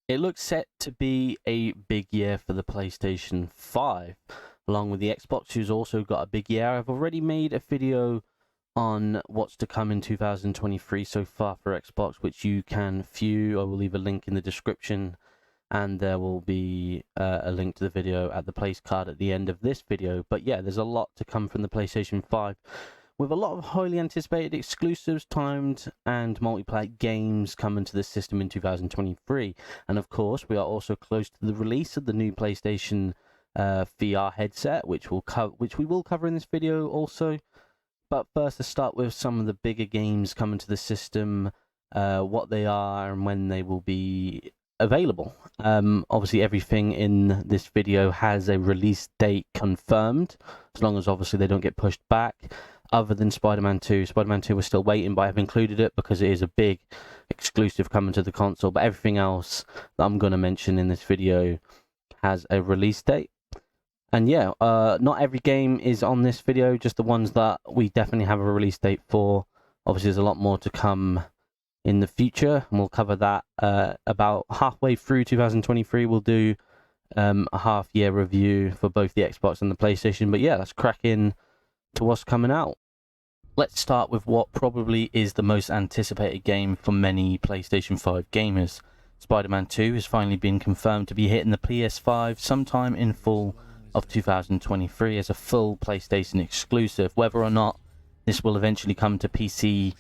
It looks set to be a big year for the PlayStation 5, along with the Xbox, who's also got a big year. I've already made a video on what's to come in 2023 so far for Xbox, which you can view. I will leave a link in the description, and there will be a link to the video at the place card at the end of this video. But yeah, there's a lot to come from the PlayStation 5, with a lot of highly anticipated exclusives, timed and multiplayer games coming to the system in 2023. And of course, we are also close to the release of the new PlayStation VR headset, which we will cover in this video also. But first, to start with some of the bigger games coming to the system, what they are and when they will be available. Obviously, everything in this video has a release date confirmed, as long as obviously they don't get pushed back. Other than Spider-Man 2. Spider-Man 2 we're still waiting, but I've included it because it is a big exclusive coming to the console. But everything else that I'm going to mention in this video has a release date. And yeah, not every game is on this video, just the ones that we definitely have a release date for. Obviously, there's a lot more to come in the future, and we'll cover that about halfway through 2023. We'll do a half-year review for both the Xbox and the PlayStation. But yeah, let's crack in to what's coming out. Let's start with what probably is the most anticipated game for many PlayStation 5 gamers. Spider-Man 2 has finally been confirmed to be hitting the PS5 sometime in fall of 2023 as a full PlayStation exclusive. Whether or not this will eventually come to PC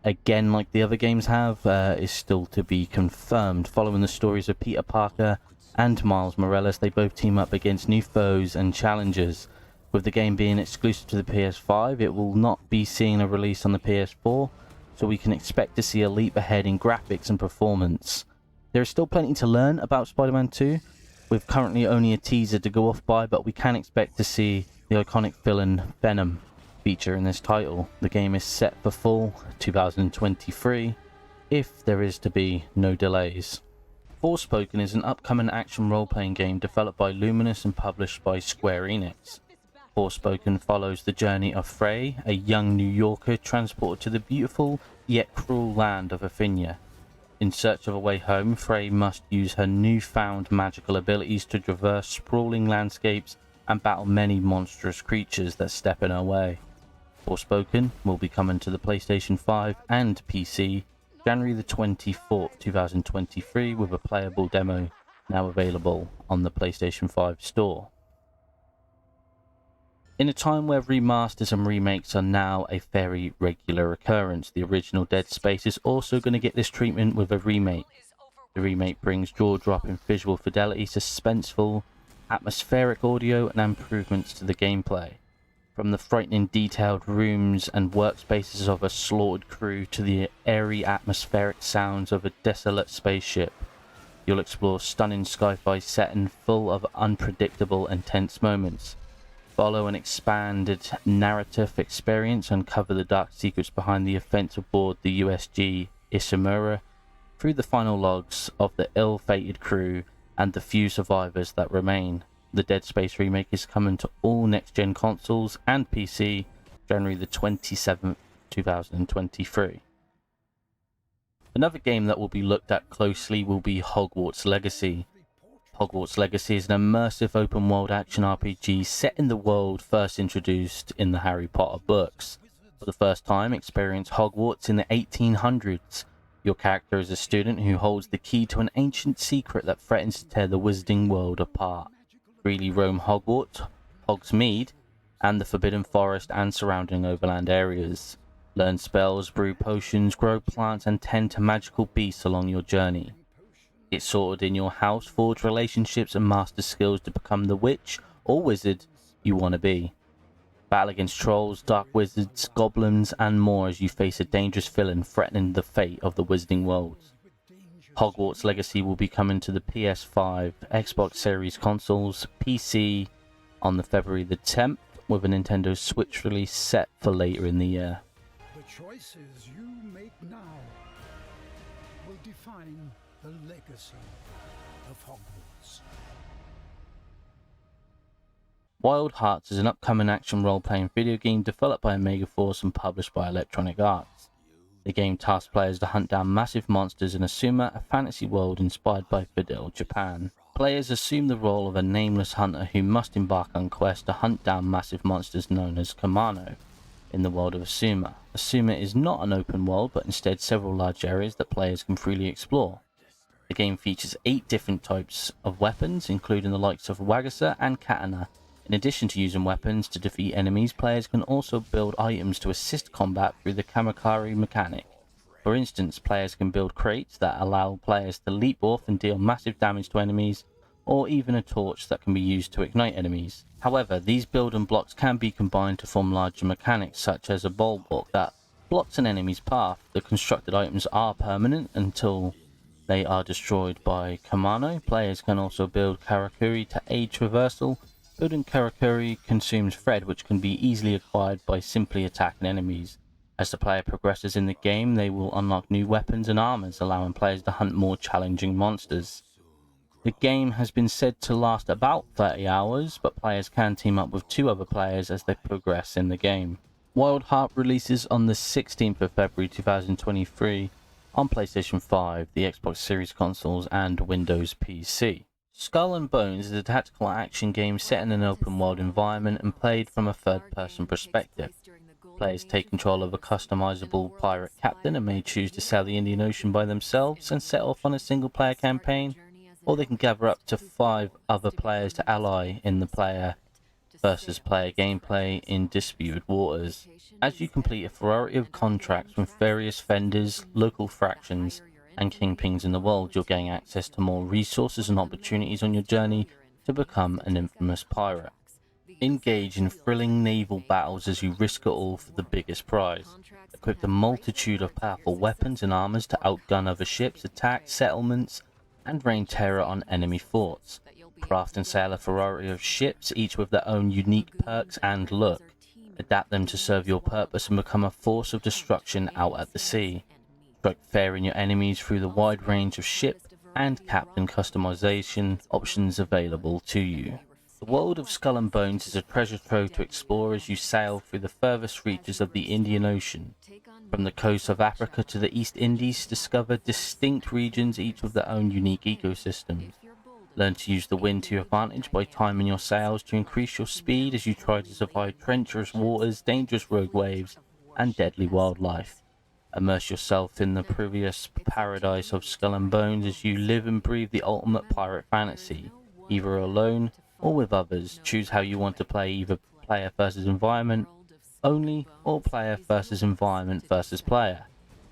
again like the other games have is still to be confirmed. Following the stories of Peter Parker and Miles Morales, they both team up against new foes and challengers. With the game being exclusive to the PS5, it will not be seeing a release on the PS4, so we can expect to see a leap ahead in graphics and performance. There is still plenty to learn about Spider-Man 2, with currently only a teaser to go off by, but we can expect to see the iconic villain Venom feature in this title. The game is set for fall 2023, if there is to be no delays. Forspoken is an upcoming action role-playing game developed by Luminous and published by Square Enix. Forspoken follows the journey of Frey, a young New Yorker transported to the beautiful yet cruel land of Afinia. In search of a way home, Frey must use her newfound magical abilities to traverse sprawling landscapes and battle many monstrous creatures that step in her way. Forspoken will be coming to the PlayStation 5 and PC January the 24th, 2023, with a playable demo now available on the PlayStation 5 store. In a time where remasters and remakes are now a very regular occurrence, the original Dead Space is also going to get this treatment with a remake. The remake brings jaw-dropping visual fidelity, suspenseful, atmospheric audio, and improvements to the gameplay. From the frightening detailed rooms and workspaces of a slaughtered crew to the airy atmospheric sounds of a desolate spaceship, you'll explore stunning sci-fi setting full of unpredictable and tense moments. Follow an expanded narrative experience, uncover the dark secrets behind the events aboard the USG Ishimura through the final logs of the ill-fated crew and the few survivors that remain. The Dead Space remake is coming to all next-gen consoles and PC January the 27th, 2023. Another game that will be looked at closely will be Hogwarts Legacy. Hogwarts Legacy is an immersive open-world action RPG set in the world first introduced in the Harry Potter books. For the first time, experience Hogwarts in the 1800s. Your character is a student who holds the key to an ancient secret that threatens to tear the wizarding world apart. Freely roam Hogwarts, Hogsmeade, and the Forbidden Forest and surrounding overland areas. Learn spells, brew potions, grow plants, and tend to magical beasts along your journey. Get sorted in your house, forge relationships, and master skills to become the witch or wizard you want to be. Battle against trolls, dark wizards, goblins, and more as you face a dangerous villain threatening the fate of the wizarding worlds. Hogwarts Legacy will be coming to the PS5, Xbox Series consoles, PC on the February the 10th, with a Nintendo Switch release set for later in the year. The choices you make now will define the legacy of Hogwarts. Wild Hearts is an upcoming action role-playing video game developed by Omega Force and published by Electronic Arts. The game tasks players to hunt down massive monsters in Asuma, a fantasy world inspired by feudal Japan. Players assume the role of a nameless hunter who must embark on quests to hunt down massive monsters known as Kamano in the world of Asuma. Asuma is not an open world, but instead several large areas that players can freely explore. The game features 8 different types of weapons, including the likes of Wagasa and Katana. In addition to using weapons to defeat enemies, players can also build items to assist combat through the Kamakari mechanic. For instance, players can build crates that allow players to leap off and deal massive damage to enemies, or even a torch that can be used to ignite enemies. However, these building blocks can be combined to form larger mechanics, such as a bulwark that blocks an enemy's path. The constructed items are permanent until they are destroyed by Kamano. Players can also build Karakuri to aid traversal. Building Karakuri consumes thread, which can be easily acquired by simply attacking enemies. As the player progresses in the game, they will unlock new weapons and armors, allowing players to hunt more challenging monsters. The game has been said to last about 30 hours, but players can team up with 2 other players as they progress in the game. Wild Heart releases on the 16th of February 2023 on PlayStation 5, the Xbox Series consoles, and Windows PC. Skull and Bones is a tactical action game set in an open world environment and played from a third-person perspective. Players take control of a customizable pirate captain and may choose to sail the Indian Ocean by themselves and set off on a single-player campaign, or they can gather up to 5 other players to ally in the player versus player gameplay in disputed waters. As you complete a variety of contracts with various vendors, local fractions, and kingpins in the world, you'll gain access to more resources and opportunities on your journey to become an infamous pirate. Engage in thrilling naval battles as you risk it all for the biggest prize. Equip a multitude of powerful weapons and armors to outgun other ships, attack settlements, and rain terror on enemy forts. Craft and sail a variety of ships, each with their own unique perks and look. Adapt them to serve your purpose and become a force of destruction out at the sea. Strike fear in your enemies through the wide range of ship and captain customization options available to you. The world of Skull and Bones is a treasure trove to explore as you sail through the furthest reaches of the Indian Ocean. From the coast of Africa to the East Indies, discover distinct regions, each with their own unique ecosystems. Learn to use the wind to your advantage by timing your sails to increase your speed as you try to survive treacherous waters, dangerous rogue waves, and deadly wildlife. Immerse yourself in the previous paradise of Skull and Bones as you live and breathe the ultimate pirate fantasy, either alone or with others. Choose how you want to play, either player versus environment only, or player versus environment versus player.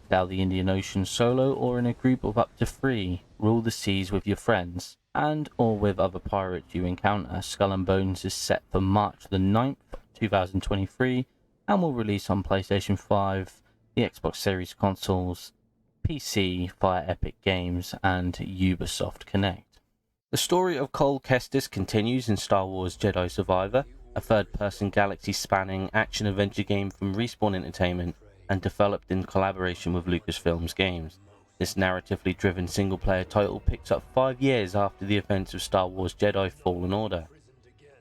Sail the Indian Ocean solo or in a group of up to 3. Rule the seas with your friends and or with other pirates you encounter. Skull and Bones is set for March the 9th, 2023 and will release on PlayStation 5, the Xbox Series consoles, PC via Epic Games and Ubisoft Connect. The story of Cole Kestis continues in Star Wars Jedi Survivor, a third-person galaxy-spanning action-adventure game from Respawn Entertainment and developed in collaboration with Lucasfilms Games. This narratively driven single-player title picks up 5 years after the events of Star Wars Jedi Fallen Order,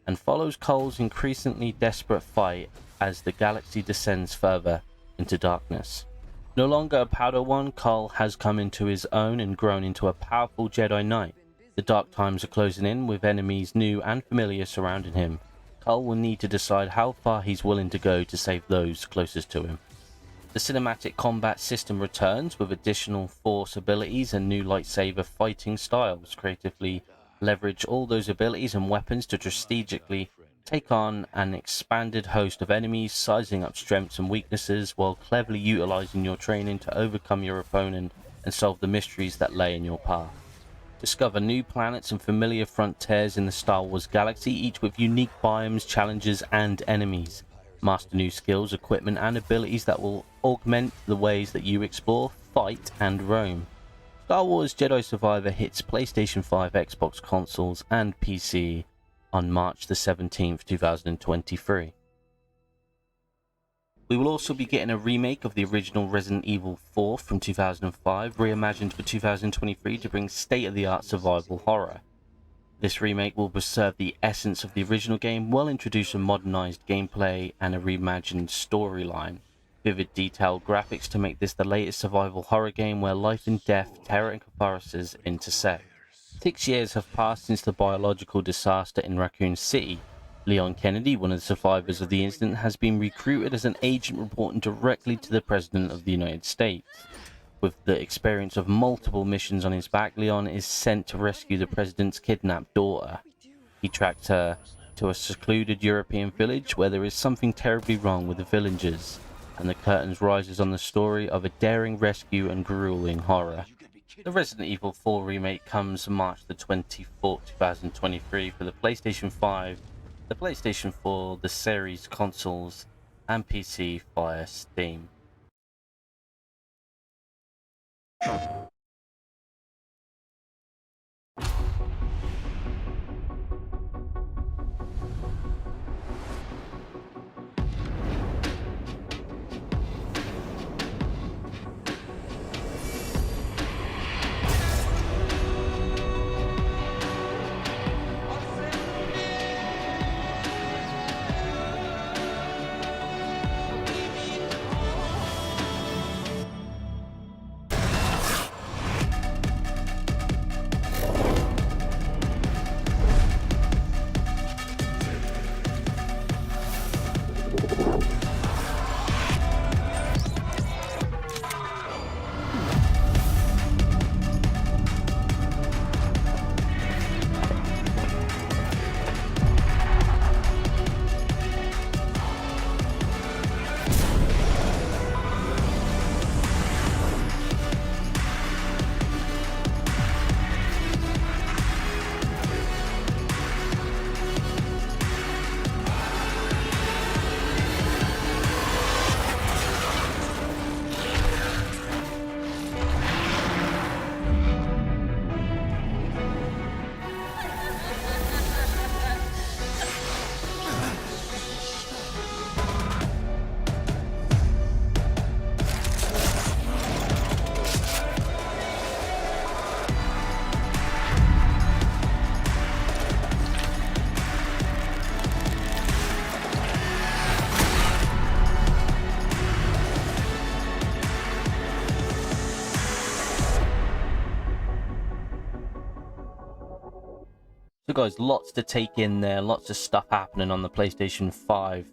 and follows Cole's increasingly desperate fight as the galaxy descends further into darkness. No longer a Padawan, Cole has come into his own and grown into a powerful Jedi Knight. The dark times are closing in, with enemies new and familiar surrounding him. Cole will need to decide how far he's willing to go to save those closest to him. The cinematic combat system returns with additional force abilities and new lightsaber fighting styles. Creatively leverage all those abilities and weapons to strategically take on an expanded host of enemies, sizing up strengths and weaknesses while cleverly utilizing your training to overcome your opponent and solve the mysteries that lay in your path. Discover new planets and familiar frontiers in the Star Wars galaxy, each with unique biomes, challenges, and enemies. Master new skills, equipment, and abilities that will augment the ways that you explore, fight, and roam. Star Wars Jedi Survivor hits PlayStation 5, Xbox consoles, and PC on March the 17th, 2023. We will also be getting a remake of the original Resident Evil 4 from 2005, reimagined for 2023 to bring state-of-the-art survival horror. This remake will preserve the essence of the original game while introducing modernized gameplay and a reimagined storyline. vivid detailed graphics to make this the latest survival horror game where life and death, terror and catharsis intersect. 6 years have passed since the biological disaster in Raccoon City. Leon Kennedy, one of the survivors of the incident, has been recruited as an agent reporting directly to the President of the United States. With the experience of multiple missions on his back, Leon is sent to rescue the President's kidnapped daughter. He tracks her to a secluded European village where there is something terribly wrong with the villagers, and the curtains rises on the story of a daring rescue and grueling horror. The Resident Evil 4 remake comes March the 24th, 2023 for the PlayStation 5, the PlayStation 4, the series consoles, and PC via Steam. So guys, lots to take in there, lots of stuff happening on the PlayStation 5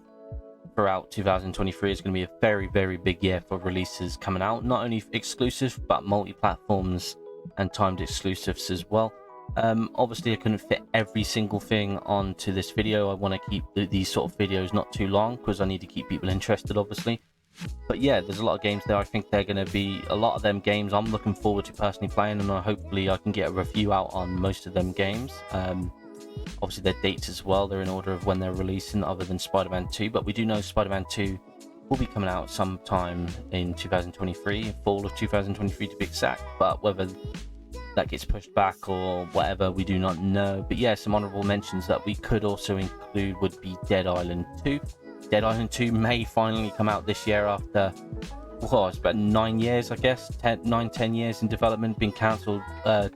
throughout 2023. It's going to be a very, very big year for releases coming out, not only exclusive, but multi-platforms and timed exclusives as well. Obviously I couldn't fit every single thing onto this video. I want to keep these sort of videos not too long because I need to keep people interested, obviously. But yeah, there's a lot of games there. I think they're going to be a lot of them games I'm looking forward to personally playing, and hopefully I can get a review out on most of them games. Obviously their dates as well, they're in order of when they're releasing, other than Spider-Man 2, but we do know Spider-Man 2 will be coming out sometime in 2023, fall of 2023 to be exact, but whether that gets pushed back or whatever, we do not know. But yeah, some honorable mentions that we could also include would be Dead Island 2. Dead Island 2 may finally come out this year after, well, it's about 9 years, I guess, 10 years in development, been cancelled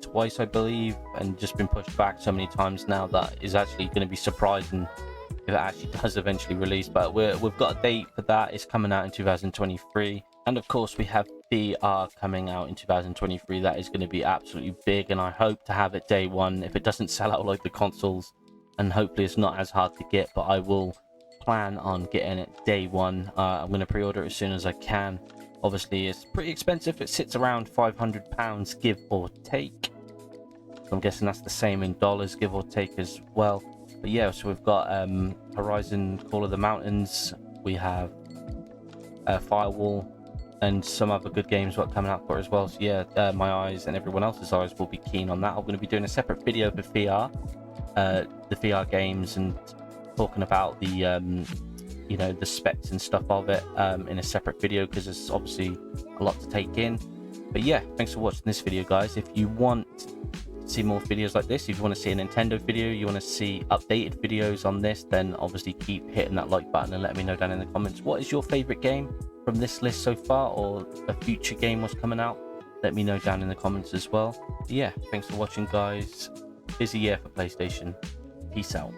twice, I believe, and just been pushed back so many times now that is actually going to be surprising if it actually does eventually release. But we've got a date for that. It's coming out in 2023. And of course, we have VR coming out in 2023. That is going to be absolutely big, and I hope to have it day one. If it doesn't sell out like the consoles, and hopefully it's not as hard to get, but I will plan on getting it day one. I'm going to pre-order it as soon as I can. Obviously it's pretty expensive. It sits around £500, give or take, so I'm guessing that's the same in dollars, give or take as well. But yeah, so we've got Horizon Call of the Mountains, we have Firewall, and some other good games what coming out for as well. So yeah, my eyes and everyone else's eyes will be keen on that. I'm going to be doing a separate video for VR, the VR games, and talking about the you know, the specs and stuff of it in a separate video, because there's obviously a lot to take in. But yeah, thanks for watching this video, guys. If you want to see more videos like this, if you want to see a Nintendo video, you want to see updated videos on this, then obviously keep hitting that like button and let me know down in the comments what is your favorite game from this list so far, or a future game was coming out. Let me know down in the comments as well. Yeah, thanks for watching, guys. Busy year for PlayStation. Peace out.